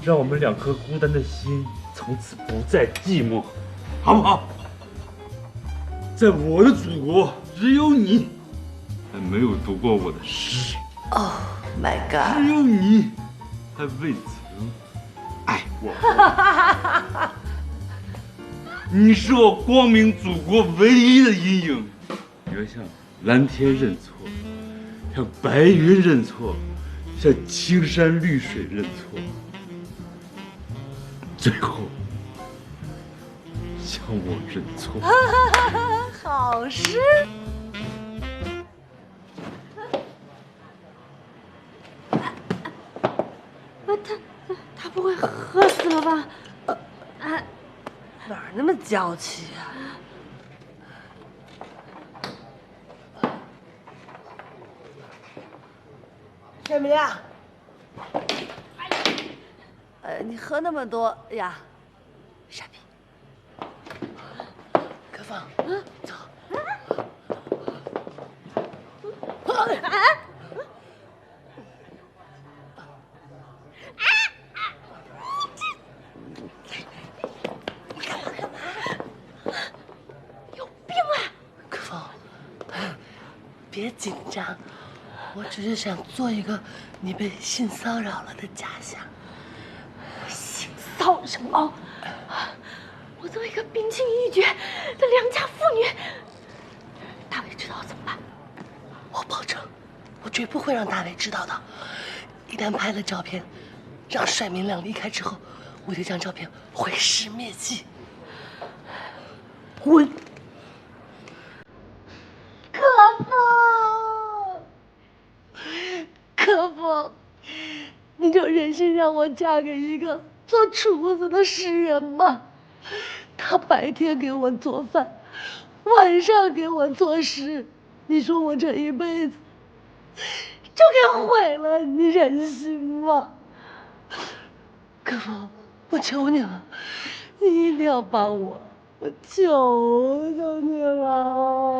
讓我們兩顆孤單的心從此不再寂寞，好不好？在我的祖國，只有你還沒有讀過我的詩。Oh my god！ 只有你還未曾愛我。你是我光明祖國唯一的陰影。你要向藍天認錯，向白雲認錯，向青山綠水認錯，最後向我認錯。好詩。他不会喝死了吧？哪儿那么娇气啊？帅明亮，你喝那么多呀，傻逼！可芳，走。别紧张，我只是想做一个你被性骚扰了的假象。性骚扰什么？我作为一个冰清玉洁的良家妇女，大伟知道怎么办？我保证，我绝不会让大伟知道的。一旦拍了照片，让帅明亮離開之後，我就將照片毀屍滅跡。滾！可否，你就忍心讓我嫁給一個做廚子的詩人嗎？他白天給我做飯，晚上給我作詩，你說我這一輩子就給毀了，你忍心嗎？可否，我求你了，你一定要幫我，我求求你了。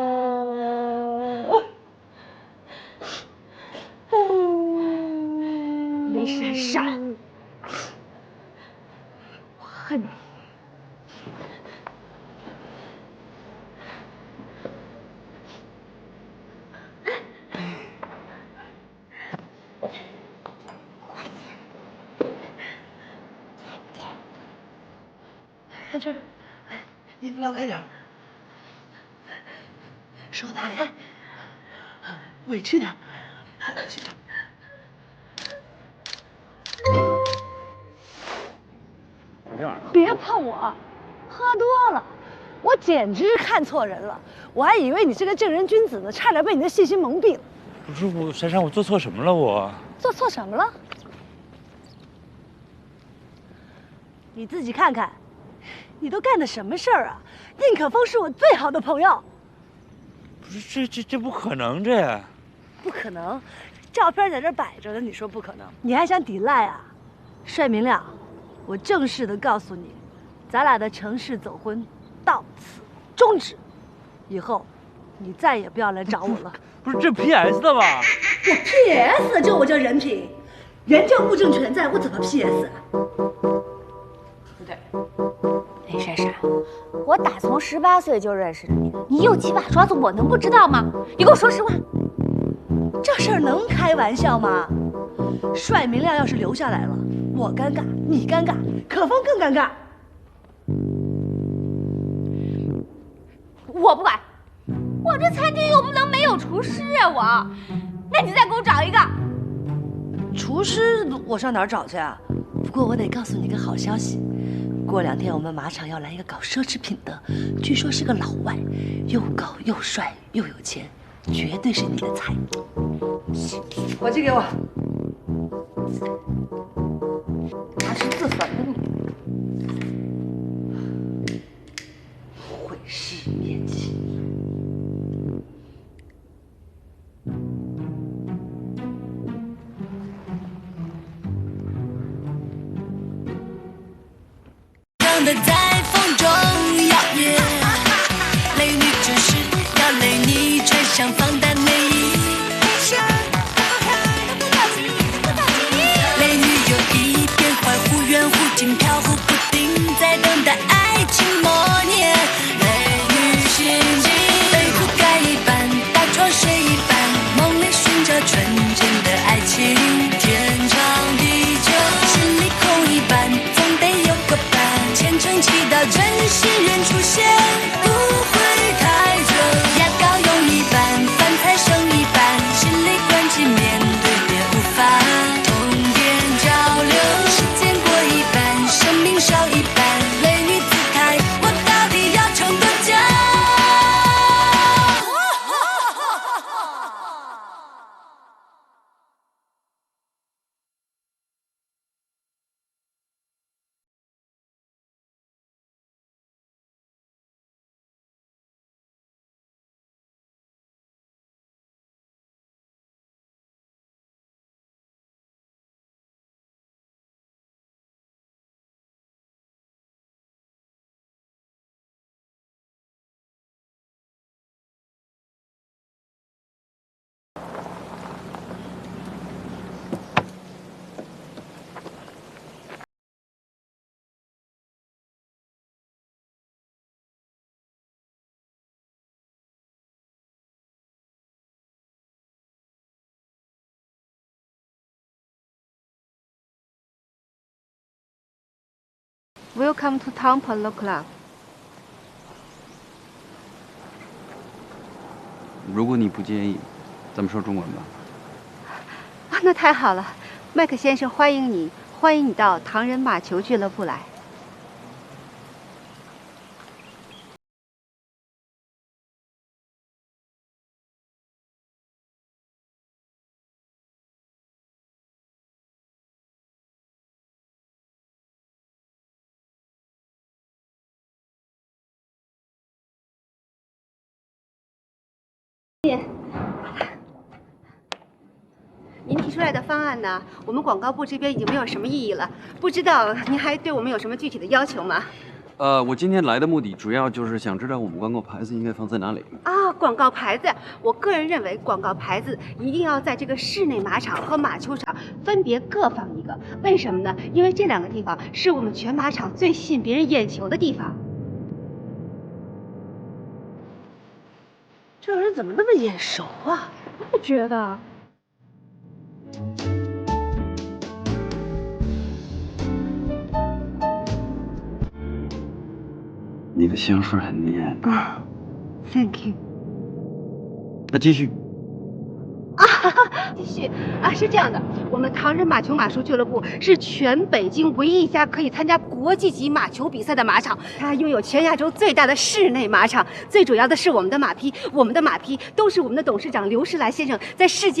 雷閃閃，我恨你！看這兒，衣服撩開點，手抬，委屈點，委屈點。別碰我，喝多了，我簡直看錯人了，我還以為你是個正人君子呢，差點被你的細心蒙蔽了。不是我，閃閃，我做錯什麼了？我做錯什麼了？你自己看看，你都幹的什麼事兒啊？寧可風是我最好的朋友。不是，這不可能，這不可能，照片在這擺着呢，你說不可能，你還想抵賴啊？帥明亮。我正式的告訴你，咱倆的城市走婚到此終止，以後你再也不要來找我了。不是這 PS 的吧？我 PS 就我這人品，人就物證全在，我怎麼 PS 啊？不對，雷閃閃，我打從18歲就認識着你，你右七把刷子，我能不知道嗎？你給我說實話，這事兒能開玩笑嗎？帥明亮要是留下來了，我尷尬，你尷尬，可風更尷尬。我不管，我這餐廳又不能沒有廚師啊！我，那你再給我找一個廚師，我上哪兒找去啊？不過我得告訴你個好消息，過2天我們馬場要來一個搞奢侈品的，據說是個老外，又高又帥又有錢，絕對是你的菜。火機給我。拿是自損的你。毀屍滅跡。的在風中搖曳，雷女就是要雷你穿上防彈內衣。雷女有一片懷忽遠出現，不會太久。牙膏用一半，飯菜剩一半，心裡關機面對也無法通電交流。時間過一半，生命少一半，美女姿態，我到底要撐多久？Welcome to Town Polo Club。如果你不介意，咱们说中文吧。啊，那太好了，麦克先生，欢迎你，欢迎你到唐人马球俱乐部来。您提出来的方案呢，我们廣告部這邊已經沒有什麼意義了。不知道您還對我們有什麼具體的要求嗎？我今天來的目的主要就是想知道我們廣告牌子應該放在哪裡。啊，廣告牌子，我個人認為廣告牌子一定要在這個室內馬場和馬球場分別各放一個。為什麼呢？因為這兩個地方是我們全馬場最吸引別人眼球的地方。這人怎麼那麼眼熟啊？不覺得？你的香水很豔啊，Thank you。那繼續。繼續啊，是這樣的，我們唐人馬球馬術俱樂部是全北京唯一一家可以參加國際級馬球比賽的馬場，它擁有全亞洲最大的室內馬場。最主要的是我們的馬匹都是我們的董事長劉世來先生在世界